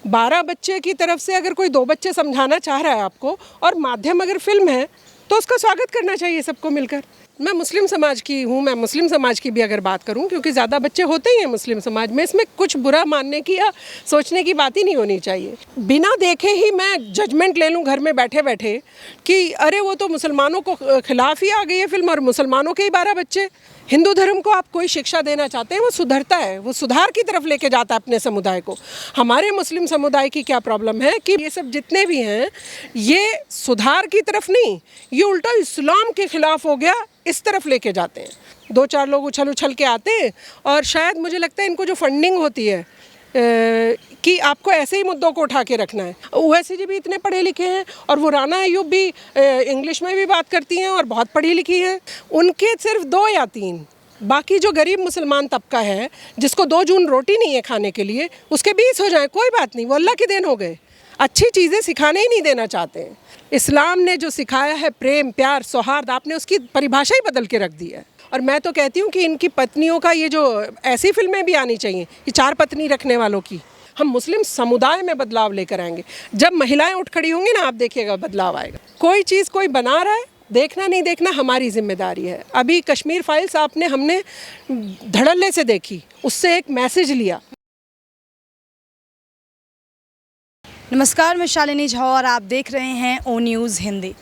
12 बच्चे की तरफ से अगर कोई 2 बच्चे समझाना चाह रहा है आपको और माध्यम अगर फिल्म है तो उसका स्वागत करना चाहिए सबको मिलकर। मैं मुस्लिम समाज की हूँ, मैं मुस्लिम समाज की भी अगर बात करूँ, क्योंकि ज़्यादा बच्चे होते ही हैं मुस्लिम समाज में, इसमें कुछ बुरा मानने की या सोचने की बात ही नहीं होनी चाहिए। बिना देखे ही मैं जजमेंट ले लूँ घर में बैठे बैठे कि अरे वो तो मुसलमानों को खिलाफ ही आ गई है फिल्म और मुसलमानों के ही 12 बच्चे। हिंदू धर्म को आप कोई शिक्षा देना चाहते हैं, वो सुधरता है, वो सुधार की तरफ लेके जाता है अपने समुदाय को। हमारे मुस्लिम समुदाय की क्या प्रॉब्लम है कि ये सब जितने भी हैं ये सुधार की तरफ नहीं, ये उल्टा इस्लाम के खिलाफ हो गया, इस तरफ लेके जाते हैं। 2-4 लोग उछल उछल के आते हैं और शायद मुझे लगता है इनको जो फंडिंग होती है कि आपको ऐसे ही मुद्दों को उठा के रखना है। ओवैसी जी भी इतने पढ़े लिखे हैं और वो राना अयूब भी इंग्लिश में भी बात करती हैं और बहुत पढ़ी लिखी हैं। उनके सिर्फ 2 या 3, बाकी जो गरीब मुसलमान तबका है जिसको 2 जून रोटी नहीं है खाने के लिए, उसके 20 हो जाए कोई बात नहीं, वो अल्लाह के देन हो गए। अच्छी चीज़ें सिखाने ही नहीं देना चाहते हैं। इस्लाम ने जो सिखाया है प्रेम, प्यार, सौहार्द, आपने उसकी परिभाषा ही बदल के रख दी है। और मैं तो कहती हूँ कि इनकी पत्नियों का ये जो ऐसी फिल्में भी आनी चाहिए, ये 4 पत्नी रखने वालों की। हम मुस्लिम समुदाय में बदलाव लेकर आएंगे। जब महिलाएं उठ खड़ी होंगी ना, आप देखिएगा बदलाव आएगा। कोई चीज़ कोई बना रहा है, देखना नहीं देखना हमारी जिम्मेदारी है। अभी कश्मीर फाइल्स हमने धड़ल्ले से देखी, उससे एक मैसेज लिया। नमस्कार, मैं शालिनी झा और आप देख रहे हैं ओ न्यूज़ हिंदी।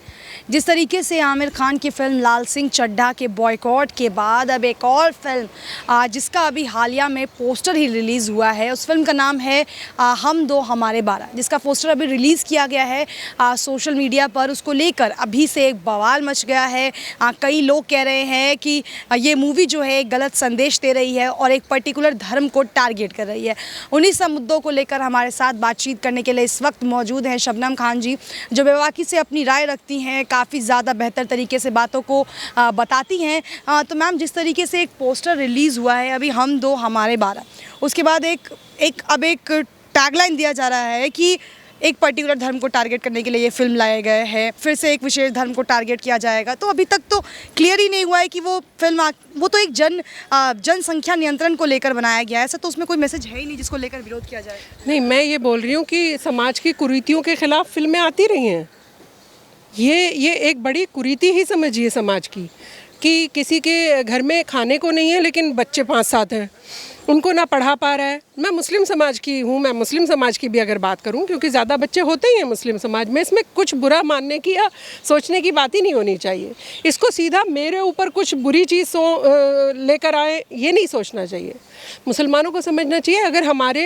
जिस तरीके से आमिर खान की फ़िल्म लाल सिंह चड्ढा के बॉयकॉट के बाद अब एक और फिल्म जिसका अभी हालिया में पोस्टर ही रिलीज़ हुआ है, उस फिल्म का नाम है हम दो हमारे 12, जिसका पोस्टर अभी रिलीज़ किया गया है सोशल मीडिया पर। उसको लेकर अभी से एक बवाल मच गया है। कई लोग कह रहे हैं कि ये मूवी जो है एक गलत संदेश दे रही है और एक पर्टिकुलर धर्म को टारगेट कर रही है। उन्हीं सब मुद्दों को लेकर हमारे साथ बातचीत करने के लिए इस वक्त मौजूद हैं शबनम खान जी, जो बेबाकी से अपनी राय रखती हैं, काफ़ी ज़्यादा बेहतर तरीके से बातों को बताती हैं। तो मैम, जिस तरीके से एक पोस्टर रिलीज़ हुआ है अभी हम दो हमारे 12, उसके बाद अब एक टैगलाइन दिया जा रहा है कि एक पर्टिकुलर धर्म को टारगेट करने के लिए ये फिल्म लाए गए हैं, फिर से एक विशेष धर्म को टारगेट किया जाएगा। तो अभी तक तो क्लियर ही नहीं हुआ है कि वो फिल्म वो तो एक जनसंख्या नियंत्रण को लेकर बनाया गया है, ऐसा तो उसमें कोई मैसेज है ही नहीं जिसको लेकर विरोध किया जाए। नहीं, मैं ये बोल रही हूँ कि समाज की कुरीतियों के खिलाफ फिल्में आती रही हैं। ये एक बड़ी कुरीति ही समझिए समाज की, कि किसी के घर में खाने को नहीं है लेकिन बच्चे 5-7 हैं, उनको ना पढ़ा पा रहा है। मैं मुस्लिम समाज की हूँ, मैं मुस्लिम समाज की भी अगर बात करूँ, क्योंकि ज़्यादा बच्चे होते ही हैं मुस्लिम समाज में, इसमें कुछ बुरा मानने की या सोचने की बात ही नहीं होनी चाहिए। इसको सीधा मेरे ऊपर कुछ बुरी चीज़ लेकर आए, ये नहीं सोचना चाहिए। मुसलमानों को समझना चाहिए अगर हमारे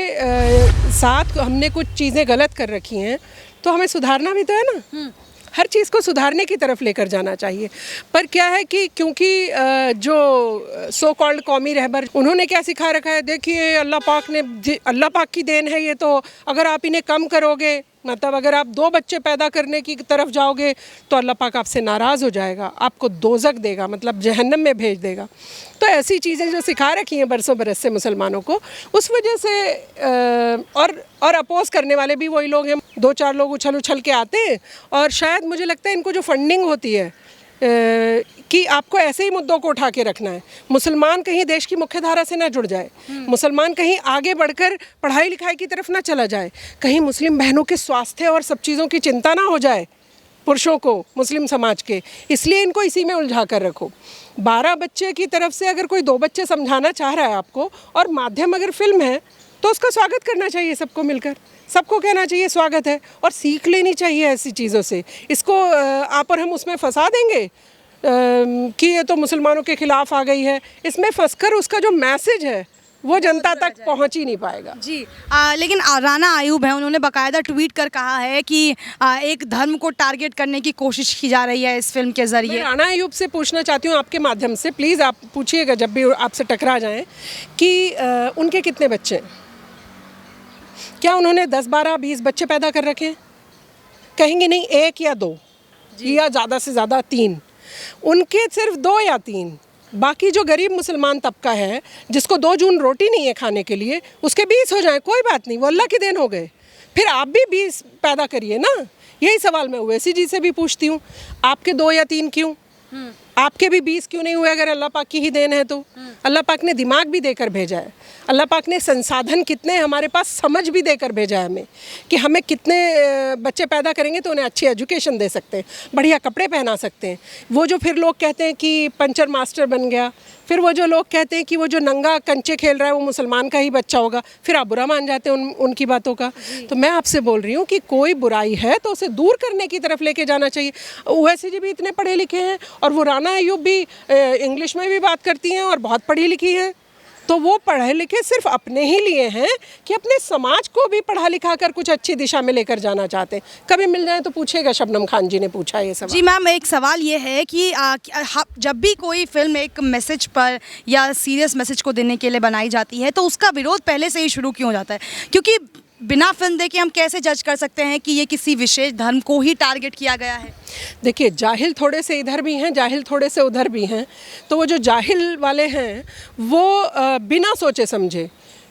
साथ हमने कुछ चीज़ें गलत कर रखी हैं तो हमें सुधारना भी तो है ना। हर चीज़ को सुधारने की तरफ लेकर जाना चाहिए। पर क्या है कि क्योंकि जो सो कॉल्ड कौमी रहबर, उन्होंने क्या सिखा रखा है, देखिए अल्लाह पाक की देन है ये, तो अगर आप इन्हें कम करोगे, मतलब अगर आप 2 बच्चे पैदा करने की तरफ जाओगे तो अल्लाह पाक आपसे नाराज़ हो जाएगा, आपको दोज़ख देगा, मतलब जहन्नम में भेज देगा। तो ऐसी चीज़ें जो सिखा रखी हैं बरसों बरस से मुसलमानों को, उस वजह से और अपोज़ करने वाले भी वही लोग हैं। 2-4 लोग उछल उछल के आते हैं और शायद मुझे लगता है इनको जो फंडिंग होती है कि आपको ऐसे ही मुद्दों को उठा के रखना है। मुसलमान कहीं देश की मुख्य धारा से ना जुड़ जाए, मुसलमान कहीं आगे बढ़कर पढ़ाई लिखाई की तरफ ना चला जाए, कहीं मुस्लिम बहनों के स्वास्थ्य और सब चीज़ों की चिंता ना हो जाए पुरुषों को, मुस्लिम समाज के, इसलिए इनको इसी में उलझा कर रखो। 12 बच्चे की तरफ से अगर कोई 2 बच्चे समझाना चाह रहा है आपको और माध्यम अगर फिल्म है तो उसका स्वागत करना चाहिए सबको मिलकर। सबको कहना चाहिए स्वागत है और सीख लेनी चाहिए ऐसी चीज़ों से। इसको आप और हम उसमें फंसा देंगे कि ये तो मुसलमानों के खिलाफ आ गई है, इसमें फंसकर उसका जो मैसेज है वो जनता तक पहुंच ही नहीं पाएगा जी। लेकिन राना अयूब है, उन्होंने बाकायदा ट्वीट कर कहा है कि एक धर्म को टारगेट करने की कोशिश की जा रही है इस फिल्म के जरिए। राना अयूब से पूछना चाहती हूँ आपके माध्यम से, प्लीज़ आप पूछिएगा जब भी आपसे टकरा जाएं कि उनके कितने बच्चे हैं, क्या उन्होंने 10, 12, 20 बच्चे पैदा कर रखे हैं? कहेंगे नहीं 1 या 2 या ज़्यादा से ज़्यादा 3। उनके सिर्फ 2 या 3, बाकी जो गरीब मुसलमान तबका है जिसको 2 जून रोटी नहीं है खाने के लिए, उसके 20 हो जाए कोई बात नहीं, वो अल्लाह के देन हो गए। फिर आप भी 20 पैदा करिए ना। यही सवाल मैं ओवैसी जी से भी पूछती हूँ, आपके 2 या 3 क्यों? आपके भी 20 क्यों नहीं हुए अगर अल्लाह पाक की ही देन है तो? अल्लाह पाक ने दिमाग भी देकर भेजा है, अल्लाह पाक ने संसाधन कितने हमारे पास समझ भी देकर भेजा है हमें कि हमें कितने बच्चे पैदा करेंगे तो उन्हें अच्छी एजुकेशन दे सकते हैं, बढ़िया कपड़े पहना सकते हैं। वो जो फिर लोग कहते हैं कि पंचर मास्टर बन गया, फिर वो जो लोग कहते हैं कि वो जो नंगा कंचे खेल रहा है वो मुसलमान का ही बच्चा होगा, फिर आप बुरा मान जाते हैं उनकी बातों का। तो मैं आपसे बोल रही हूँ कि कोई बुराई है तो उसे दूर करने की तरफ लेके जाना चाहिए। ओवैसी जी भी इतने पढ़े लिखे हैं और वो राना अयूब भी इंग्लिश में भी बात करती हैं और बहुत पढ़ी लिखी हैं। तो वो पढ़े लिखे सिर्फ अपने ही लिए हैं कि अपने समाज को भी पढ़ा लिखा कर कुछ अच्छी दिशा में लेकर जाना चाहते हैं। कभी मिल जाए तो पूछेगा, शबनम खान जी ने पूछा ये सवाल। जी मैम, एक सवाल ये है कि जब भी कोई फिल्म एक मैसेज पर या सीरियस मैसेज को देने के लिए बनाई जाती है तो उसका विरोध पहले से ही शुरू क्यों हो जाता है? क्योंकि बिना फिल्म देखे हम कैसे जज कर सकते हैं कि ये किसी विशेष धर्म को ही टारगेट किया गया है? देखिए, जाहिल थोड़े से इधर भी हैं, जाहिल थोड़े से उधर भी हैं। तो वो जो जाहिल वाले हैं वो बिना सोचे समझे,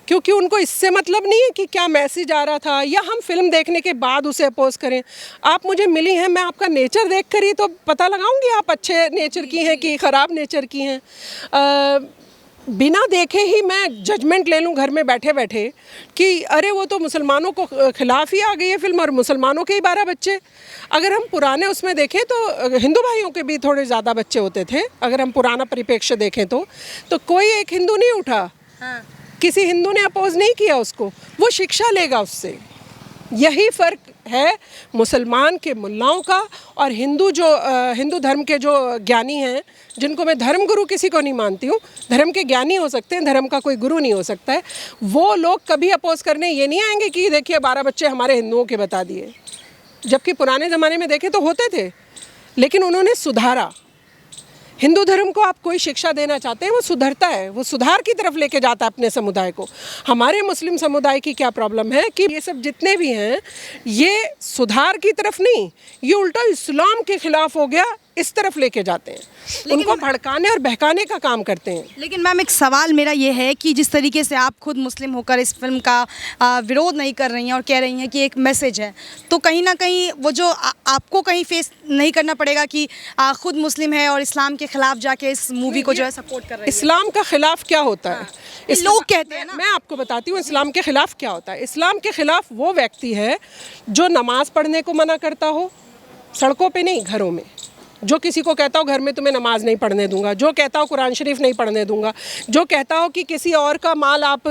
क्योंकि उनको इससे मतलब नहीं है कि क्या मैसेज आ रहा था या हम फिल्म देखने के बाद उसे अपोज करें। आप मुझे मिली हैं, मैं आपका नेचर देख कर ही तो पता लगाऊंगी आप अच्छे नेचर की हैं कि ख़राब नेचर की हैं। बिना देखे ही मैं जजमेंट ले लूँ घर में बैठे बैठे कि अरे वो तो मुसलमानों को खिलाफ ही आ गई है फिल्म और मुसलमानों के ही 12 बच्चे। अगर हम पुराने उसमें देखें तो हिंदू भाइयों के भी थोड़े ज़्यादा बच्चे होते थे। अगर हम पुराना परिप्रेक्ष्य देखें तो कोई एक हिंदू नहीं उठा, हाँ। किसी हिंदू ने अपोज नहीं किया उसको, वो शिक्षा लेगा उससे। यही फ़र्क है मुसलमान के मुल्लाओं का और हिंदू धर्म के जो ज्ञानी हैं, जिनको मैं धर्म गुरु किसी को नहीं मानती हूँ, धर्म के ज्ञानी हो सकते हैं, धर्म का कोई गुरु नहीं हो सकता है। वो लोग कभी अपोज करने ये नहीं आएंगे कि देखिए 12 बच्चे हमारे हिंदुओं के बता दिए, जबकि पुराने ज़माने में देखें तो होते थे, लेकिन उन्होंने सुधारा। हिंदू धर्म को आप कोई शिक्षा देना चाहते हैं वो सुधरता है, वो सुधार की तरफ लेके जाता है अपने समुदाय को। हमारे मुस्लिम समुदाय की क्या प्रॉब्लम है कि ये सब जितने भी हैं ये सुधार की तरफ नहीं, ये उल्टा इस्लाम के खिलाफ हो गया, इस तरफ लेके जाते हैं, उनको भड़काने और बहकाने का काम करते हैं। लेकिन मैम एक सवाल मेरा ये है कि जिस तरीके से आप खुद मुस्लिम होकर इस फिल्म का विरोध नहीं कर रही हैं और कह रही हैं कि एक मैसेज है, तो कहीं ना कहीं वो जो आपको कहीं फेस नहीं करना पड़ेगा कि खुद मुस्लिम है और इस्लाम के खिलाफ जाके इस मूवी को जो है सपोर्ट कर रही है? इस्लाम का खिलाफ क्या होता है? लोग कहते हैं ना। मैं आपको बताती हूँ इस्लाम के खिलाफ क्या होता है। इस्लाम के खिलाफ वो व्यक्ति है जो नमाज पढ़ने को मना करता हो, सड़कों पे नहीं घरों में, जो किसी को कहता हो घर में तुम्हें नमाज नहीं पढ़ने दूंगा, जो कहता हो कुरान शरीफ नहीं पढ़ने दूंगा, जो कहता हो कि किसी और का माल आप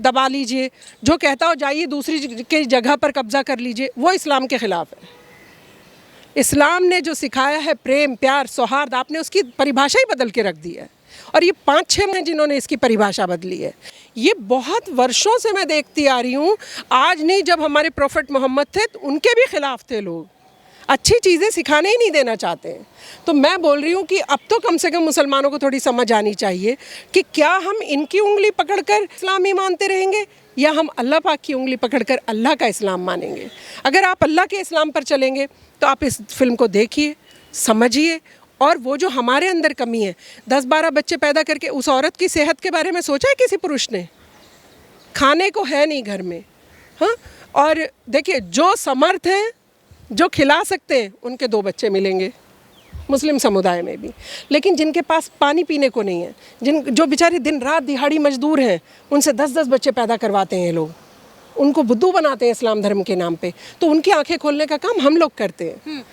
दबा लीजिए, जो कहता हो जाइए दूसरी की जगह पर कब्जा कर लीजिए, वो इस्लाम के खिलाफ है। इस्लाम ने जो सिखाया है प्रेम, प्यार, सौहार्द, आपने उसकी परिभाषा ही बदल के रख दी है। और ये 5-6 हैं जिन्होंने इसकी परिभाषा बदली है। ये बहुत वर्षों से मैं देखती आ रही हूँ, आज नहीं, जब हमारे प्रोफेट मोहम्मद थे तो उनके भी खिलाफ थे लोग, अच्छी चीज़ें सिखाने ही नहीं देना चाहते हैं। तो मैं बोल रही हूँ कि अब तो कम से कम मुसलमानों को थोड़ी समझ आनी चाहिए कि क्या हम इनकी उंगली पकड़कर इस्लाम ही मानते रहेंगे या हम अल्लाह पाक की उंगली पकड़कर अल्लाह का इस्लाम मानेंगे। अगर आप अल्लाह के इस्लाम पर चलेंगे तो आप इस फिल्म को देखिए, समझिए, और वो जो हमारे अंदर कमी है, 10-12 बच्चे पैदा करके उस औरत की सेहत के बारे में सोचा है किसी पुरुष ने? खाने को है नहीं घर में, हाँ। और देखिए, जो समर्थ हैं, जो खिला सकते हैं, उनके 2 बच्चे मिलेंगे मुस्लिम समुदाय में भी। लेकिन जिनके पास पानी पीने को नहीं है, जो बेचारे दिन रात दिहाड़ी मजदूर हैं, उनसे 10-10 बच्चे पैदा करवाते हैं ये लोग, उनको बुद्धू बनाते हैं इस्लाम धर्म के नाम पे। तो उनकी आंखें खोलने का काम हम लोग करते हैं।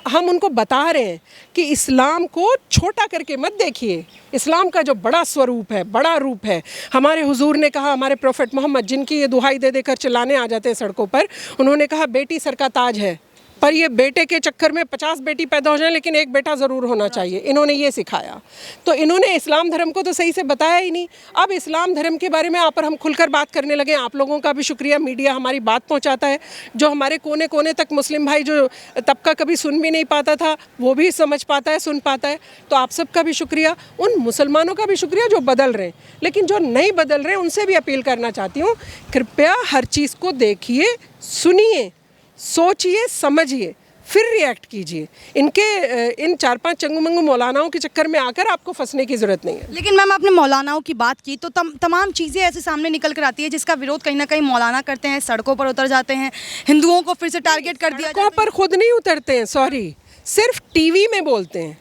हम उनको बता रहे हैं कि इस्लाम को छोटा करके मत देखिए, इस्लाम का जो बड़ा स्वरूप है, बड़ा रूप है। हमारे हुजूर ने कहा, हमारे प्रोफेट मोहम्मद, जिनकी ये दुहाई दे देकर चिल्लाने आ जाते हैं सड़कों पर, उन्होंने कहा बेटी सर का ताज है, पर ये बेटे के चक्कर में 50 बेटी पैदा हो जाए लेकिन एक बेटा ज़रूर होना चाहिए। इन्होंने ये सिखाया। तो इन्होंने इस्लाम धर्म को तो सही से बताया ही नहीं। अब इस्लाम धर्म के बारे में आप और हम खुलकर बात करने लगे। आप लोगों का भी शुक्रिया, मीडिया हमारी बात पहुंचाता है। जो हमारे कोने कोने तक मुस्लिम भाई जो तबका कभी सुन भी नहीं पाता था, वो भी समझ पाता है, सुन पाता है। तो आप सबका भी शुक्रिया, उन मुसलमानों का भी शुक्रिया जो बदल रहे हैं। लेकिन जो नहीं बदल रहे उनसे भी अपील करना चाहती हूँ, कृपया हर चीज़ को देखिए, सुनिए, सोचिए, समझिए, फिर रिएक्ट कीजिए। इन 4-5 चंगू-मंगू मौलानाओं के चक्कर में आकर आपको फंसने की ज़रूरत नहीं है। लेकिन मैम, आपने मौलानाओं की बात की तो तमाम चीज़ें ऐसे सामने निकल कर आती है जिसका विरोध कहीं ना कहीं मौलाना करते हैं, सड़कों पर उतर जाते हैं, हिंदुओं को फिर से टारगेट कर दिया जाता है। सड़कों पर खुद नहीं उतरते हैं, सॉरी, सिर्फ टीवी में बोलते हैं।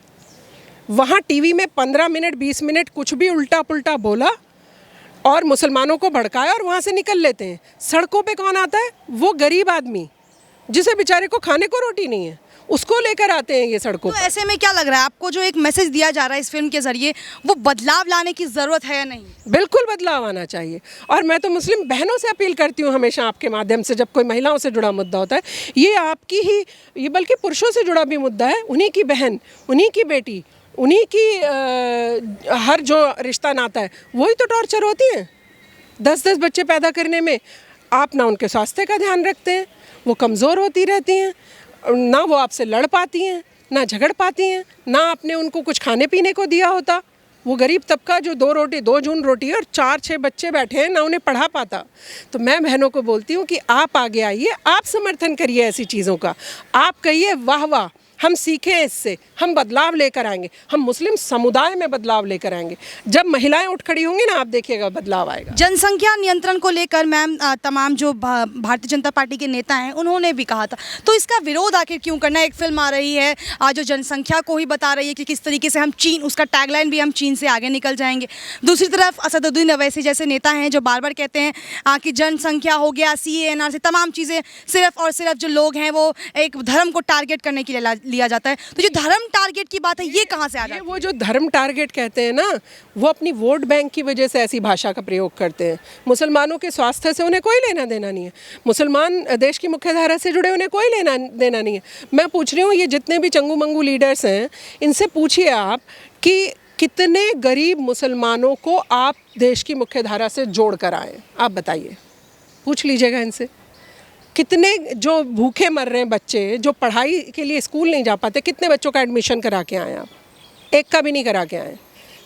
वहाँ टीवी में 15 मिनट 20 मिनट कुछ भी उल्टा पुल्टा बोला और मुसलमानों को भड़काया और वहाँ से निकल लेते हैं। सड़कों पे कौन आता है? वो गरीब आदमी जिसे बेचारे को खाने को रोटी नहीं है, उसको लेकर आते हैं ये सड़कों तो पर। ऐसे में क्या लग रहा है आपको, जो एक मैसेज दिया जा रहा है इस फिल्म के जरिए, वो बदलाव लाने की ज़रूरत है या नहीं? बिल्कुल बदलाव आना चाहिए। और मैं तो मुस्लिम बहनों से अपील करती हूँ हमेशा आपके माध्यम से, जब कोई महिलाओं से जुड़ा मुद्दा होता है, ये आपकी ही, ये बल्कि पुरुषों से जुड़ा भी मुद्दा है। उन्हीं की बहन, उन्हीं की बेटी, उन्हीं की हर जो रिश्ता नाता है, वही तो टॉर्चर होती हैं 10-10 बच्चे पैदा करने में। आप ना उनके स्वास्थ्य का ध्यान रखते हैं, वो कमज़ोर होती रहती हैं, ना वो आपसे लड़ पाती हैं, ना झगड़ पाती हैं, ना आपने उनको कुछ खाने पीने को दिया होता। वो गरीब तबका जो 2 जून रोटी और 4-6 बच्चे बैठे हैं, ना उन्हें पढ़ा पाता। तो मैं बहनों को बोलती हूँ कि आप आगे आइए, आप समर्थन करिए ऐसी चीज़ों का। आप कहिए वाह वाह, हम सीखें इससे, हम बदलाव लेकर आएंगे, हम मुस्लिम समुदाय में बदलाव लेकर आएंगे। जब महिलाएं उठ खड़ी होंगी ना, आप देखिएगा बदलाव आएगा। जनसंख्या नियंत्रण को लेकर मैम तमाम जो भारतीय जनता पार्टी के नेता हैं उन्होंने भी कहा था, तो इसका विरोध आखिर क्यों करना है? एक फिल्म आ रही है जो जनसंख्या को ही बता रही है कि किस तरीके से हम चीन, उसका टैगलाइन भी हम चीन से आगे निकल जाएंगे। दूसरी तरफ असदुद्दीन अवैसी जैसे नेता हैं जो बार बार कहते हैं कि जनसंख्या हो गया, CANR से तमाम चीज़ें, सिर्फ और सिर्फ जो लोग हैं वो एक धर्म को टारगेट करने के लिए लिया जाता है। तो जो धर्म टारगेट की बात है, ये कहाँ से आ जाती है? वो जो धर्म टारगेट कहते हैं ना, वो अपनी वोट बैंक की वजह से ऐसी भाषा का प्रयोग करते हैं। मुसलमानों के स्वास्थ्य से उन्हें कोई लेना देना नहीं है। मुसलमान देश की मुख्य धारा से जुड़े, उन्हें कोई लेना देना नहीं है। मैं पूछ रही हूँ, ये जितने भी चंगू मंगू लीडर्स हैं, इनसे पूछिए आप कि कितने गरीब मुसलमानों को आप देश की मुख्य धारा से जोड़ कर आए? आप बताइए, पूछ लीजिएगा इनसे। कितने जो भूखे मर रहे हैं बच्चे, जो पढ़ाई के लिए स्कूल नहीं जा पाते, कितने बच्चों का एडमिशन करा के आए आप? एक का भी नहीं करा के आए।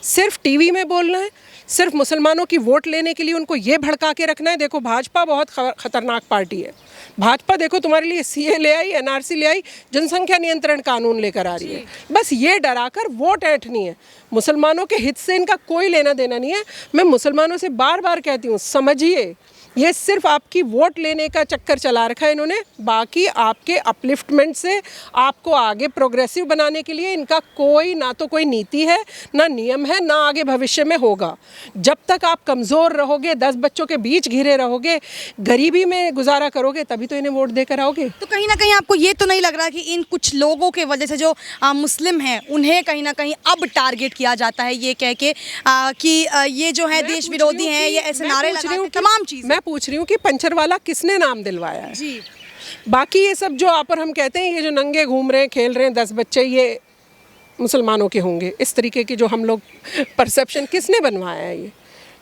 सिर्फ टीवी में बोलना है, सिर्फ मुसलमानों की वोट लेने के लिए उनको ये भड़का के रखना है। देखो भाजपा बहुत खतरनाक पार्टी है। भाजपा देखो तुम्हारे लिए CA ले आई, NRC ले आई, जनसंख्या नियंत्रण कानून लेकर आ रही है। बस ये डराकर वोट ऐंठनी है। मुसलमानों के हित से इनका कोई लेना देना नहीं है। मैं मुसलमानों से बार बार कहती हूँ, समझिए, ये सिर्फ आपकी वोट लेने का चक्कर चला रखा है इन्होंने। बाकी आपके अपलिफ्टमेंट से, आपको आगे प्रोग्रेसिव बनाने के लिए इनका कोई, ना तो कोई नीति है, ना नियम है, ना आगे भविष्य में होगा। जब तक आप कमज़ोर रहोगे, 10 बच्चों के बीच घिरे रहोगे, गरीबी में गुजारा करोगे, तभी तो इन्हें वोट देकर आओगे। तो कहीं ना कहीं आपको ये तो नहीं लग रहा कि इन कुछ लोगों के वजह से जो मुस्लिम हैं उन्हें कहीं ना कहीं अब टारगेट किया जाता है, ये कह के कि ये जो है देश विरोधी हैं, ये ऐसे नारे लगाते हैं, तमाम चीज़। मैं पूछ रही हूँ कि पंचर वाला किसने नाम दिलवाया है? जी। बाकी ये सब जो आप और हम कहते हैं, ये जो नंगे घूम रहे हैं, खेल रहे हैं 10 बच्चे, ये मुसलमानों के होंगे। इस तरीके की जो हम लोग परसेप्शन, किसने बनवाया है ये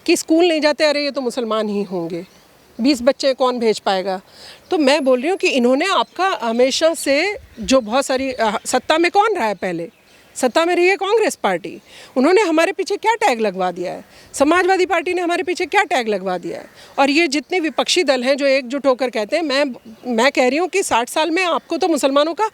कि स्कूल नहीं जाते, अरे ये तो मुसलमान ही होंगे, 20 बच्चे कौन भेज पाएगा? तो मैं बोल रही हूँ कि इन्होंने आपका हमेशा से जो बहुत सारी सत्ता में कौन रहा है? पहले सत्ता में रही है कांग्रेस पार्टी। उन्होंने हमारे पीछे क्या टैग लगवा दिया है? समाजवादी पार्टी ने हमारे पीछे क्या टैग लगवा दिया है? और ये जितने विपक्षी दल हैं जो एकजुट होकर कहते हैं, मैं कह रही हूँ कि 60 साल में आपको तो मुसलमानों का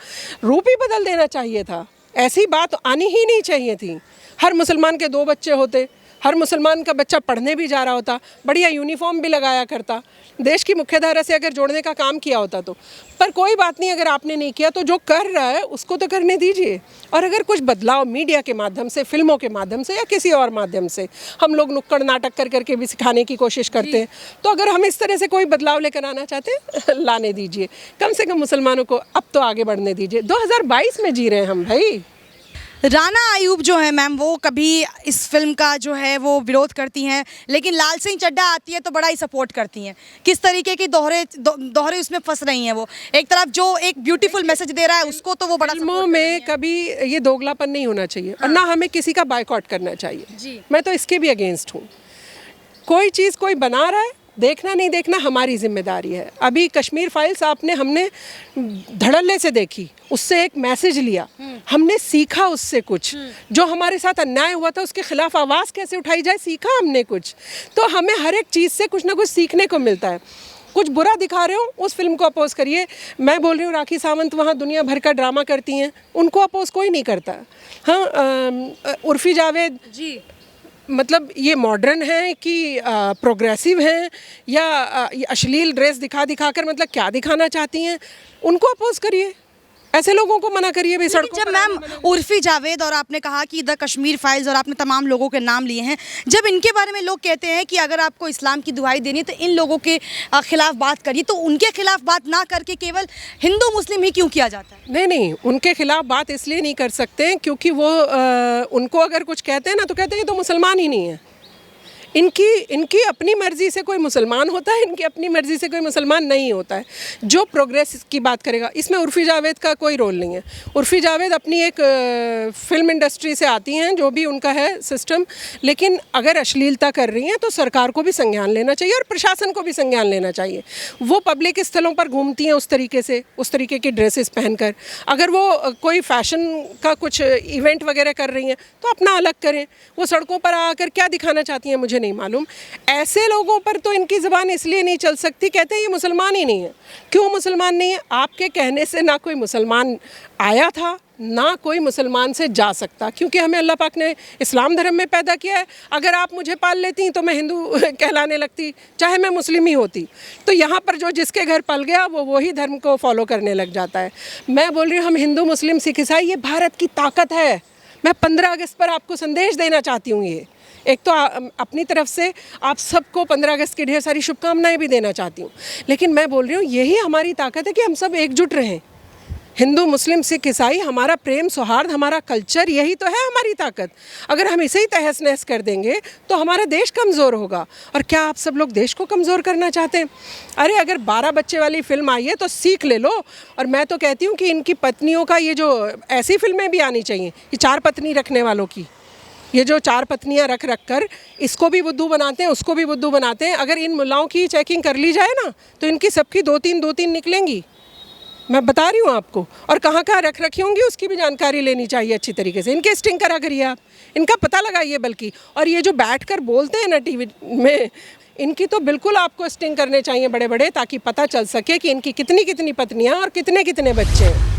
रूप ही बदल देना चाहिए था। ऐसी बात आनी ही नहीं चाहिए थी। हर मुसलमान के 2 बच्चे होते, हर मुसलमान का बच्चा पढ़ने भी जा रहा होता, बढ़िया यूनिफॉर्म भी लगाया करता, देश की मुख्यधारा से अगर जोड़ने का काम किया होता तो। पर कोई बात नहीं, अगर आपने नहीं किया तो जो कर रहा है उसको तो करने दीजिए। और अगर कुछ बदलाव मीडिया के माध्यम से, फिल्मों के माध्यम से या किसी और माध्यम से, हम लोग नुक्कड़ नाटक कर करके भी सिखाने की कोशिश करते हैं, तो अगर हम इस तरह से कोई बदलाव लेकर आना चाहते हैं, लाने दीजिए। कम से कम मुसलमानों को अब तो आगे बढ़ने दीजिए। 2022 में जी रहे हैं हम भाई। राना आयूब जो है मैम, वो कभी इस फिल्म का जो है वो विरोध करती हैं, लेकिन लाल सिंह चड्ढा आती है तो बड़ा ही सपोर्ट करती हैं। किस तरीके की दोहरे उसमें फंस रही हैं वो? एक तरफ जो एक ब्यूटीफुल मैसेज दे रहा है उसको तो वो बड़ा फिल्मों में कभी ये दोगलापन नहीं होना चाहिए। और ना हमें किसी का बायकॉट करना चाहिए। मैं तो इसके भी अगेंस्ट हूँ। कोई चीज़ कोई बना रहा है, देखना नहीं देखना हमारी जिम्मेदारी है। अभी कश्मीर फाइल्स हमने धड़ल्ले से देखी, उससे एक मैसेज लिया, हमने सीखा उससे कुछ। जो हमारे साथ अन्याय हुआ था उसके खिलाफ आवाज़ कैसे उठाई जाए, सीखा हमने कुछ। तो हमें हर एक चीज़ से कुछ ना कुछ सीखने को मिलता है। कुछ बुरा दिखा रहे हो, उस फिल्म को अपोज करिए। मैं बोल रही हूँ राखी सावंत वहाँ दुनिया भर का ड्रामा करती हैं, उनको अपोज कोई नहीं करता। हाँ, उर्फी जावेद जी, मतलब ये मॉडर्न है कि प्रोग्रेसिव हैं, या अश्लील ड्रेस दिखा कर मतलब क्या दिखाना चाहती हैं, उनको अपोज करिए। ऐसे लोगों को मना करिए भाई सड़कों जब पर मैम उर्फी जावेद और आपने कहा कि द कश्मीर फाइल्स और आपने तमाम लोगों के नाम लिए हैं, जब इनके बारे में लोग कहते हैं कि अगर आपको इस्लाम की दुहाई देनी है तो इन लोगों के खिलाफ बात करिए, तो उनके खिलाफ बात ना करके केवल हिंदू मुस्लिम ही क्यों किया जाता है? नहीं नहीं, उनके खिलाफ बात इसलिए नहीं कर सकते क्योंकि वो उनको अगर कुछ कहते हैं ना तो कहते हैं ये तो मुसलमान ही नहीं है। इनकी अपनी मर्ज़ी से कोई मुसलमान होता है, इनकी अपनी मर्ज़ी से कोई मुसलमान नहीं होता है। जो प्रोग्रेस की बात करेगा, इसमें उर्फ़ी जावेद का कोई रोल नहीं है। उर्फ़ी जावेद अपनी एक फ़िल्म इंडस्ट्री से आती हैं, जो भी उनका है सिस्टम, लेकिन अगर अश्लीलता कर रही हैं तो सरकार को भी संज्ञान लेना चाहिए और प्रशासन को भी संज्ञान लेना चाहिए। वो पब्लिक स्थलों पर घूमती हैं उस तरीके की ड्रेसेस पहनकर। अगर वो कोई फ़ैशन का कुछ इवेंट वगैरह कर रही हैं तो अपना अलग करें। वो सड़कों पर आकर क्या दिखाना चाहती हैं मुझे नहीं मालूम। ऐसे लोगों पर तो इनकी ज़बान इसलिए नहीं चल सकती, कहते हैं ये मुसलमान ही नहीं है। क्यों मुसलमान नहीं है? आपके कहने से ना कोई मुसलमान आया था, ना कोई मुसलमान से जा सकता, क्योंकि हमें अल्लाह पाक ने इस्लाम धर्म में पैदा किया है। अगर आप मुझे पाल लेती तो मैं हिंदू कहलाने लगती, चाहे मैं मुस्लिम ही होती। तो यहाँ पर जो जिसके घर पल गया वो वही धर्म को फॉलो करने लग जाता है। मैं बोल रही हूँ, हम हिंदू मुस्लिम सिख ईसाई, ये भारत की ताकत है। मैं 15 अगस्त पर आपको संदेश देना चाहती हूँ। ये एक तो अपनी तरफ से आप सबको 15 अगस्त की ढेर सारी शुभकामनाएं भी देना चाहती हूँ, लेकिन मैं बोल रही हूँ यही हमारी ताकत है कि हम सब एकजुट रहें। हिंदू मुस्लिम सिख ईसाई, हमारा प्रेम सौहार्द, हमारा कल्चर, यही तो है हमारी ताकत। अगर हम इसे ही तहस नहस कर देंगे तो हमारा देश कमज़ोर होगा। और क्या आप सब लोग देश को कमज़ोर करना चाहते हैं? अरे अगर 12 बच्चे वाली फ़िल्म आई है तो सीख ले लो। और मैं तो कहती हूँ कि इनकी पत्नियों का ये जो ऐसी फिल्में भी आनी चाहिए, ये 4 पत्नी रखने वालों की, ये जो 4 पत्नियां रख कर इसको भी बुद्धू बनाते हैं, उसको भी बुद्धू बनाते हैं। अगर इन मुल्लाओं की चेकिंग कर ली जाए ना तो इनकी सबकी 2-3 निकलेंगी, मैं बता रही हूँ आपको। और कहाँ कहाँ रख रखी होंगी उसकी भी जानकारी लेनी चाहिए अच्छी तरीके से। इनके स्टिंग करा करिए आप, इनका पता लगाइए बल्कि। और ये जो बैठकर बोलते हैं ना टीवी में, इनकी तो बिल्कुल आपको स्टिंग करने चाहिए बड़े बड़े, ताकि पता चल सके कि इनकी कितनी कितनी पत्नियाँ और कितने कितने बच्चे हैं।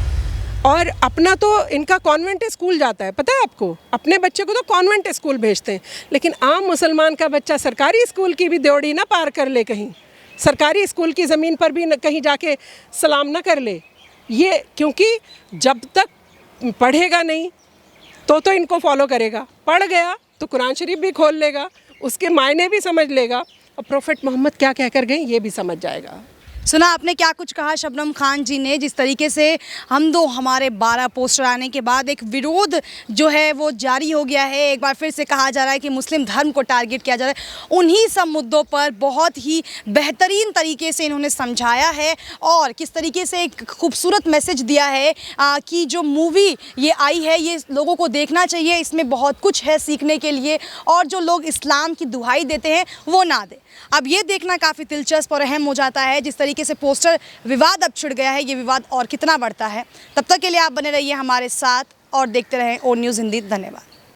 और अपना तो इनका कॉन्वेंट स्कूल जाता है, पता है आपको? अपने बच्चे को तो कॉन्वेंट स्कूल भेजते हैं, लेकिन आम मुसलमान का बच्चा सरकारी स्कूल की भी दौड़ी ना पार कर ले, कहीं सरकारी स्कूल की ज़मीन पर भी कहीं जाके सलाम ना कर ले। ये क्योंकि जब तक पढ़ेगा नहीं तो इनको फॉलो करेगा। पढ़ गया तो कुरान शरीफ भी खोल लेगा, उसके मायने भी समझ लेगा, और प्रोफेट मोहम्मद क्या कहकर गए ये भी समझ जाएगा। सुना आपने क्या कुछ कहा शबनम खान जी ने, जिस तरीके से हमारे 12 पोस्टर आने के बाद एक विरोध जो है वो जारी हो गया है। एक बार फिर से कहा जा रहा है कि मुस्लिम धर्म को टारगेट किया जा रहा है। उन्हीं सब मुद्दों पर बहुत ही बेहतरीन तरीके से इन्होंने समझाया है और किस तरीके से एक खूबसूरत मैसेज दिया है कि जो मूवी ये आई है ये लोगों को देखना चाहिए, इसमें बहुत कुछ है सीखने के लिए, और जो लोग इस्लाम की दुहाई देते हैं वो ना दें। अब ये देखना काफ़ी दिलचस्प और अहम हो जाता है जिस तरीके से पोस्टर विवाद अब छिड़ गया है, ये विवाद और कितना बढ़ता है। तब तक के लिए आप बने रहिए हमारे साथ और देखते रहें ओ न्यूज़ हिंदी। धन्यवाद।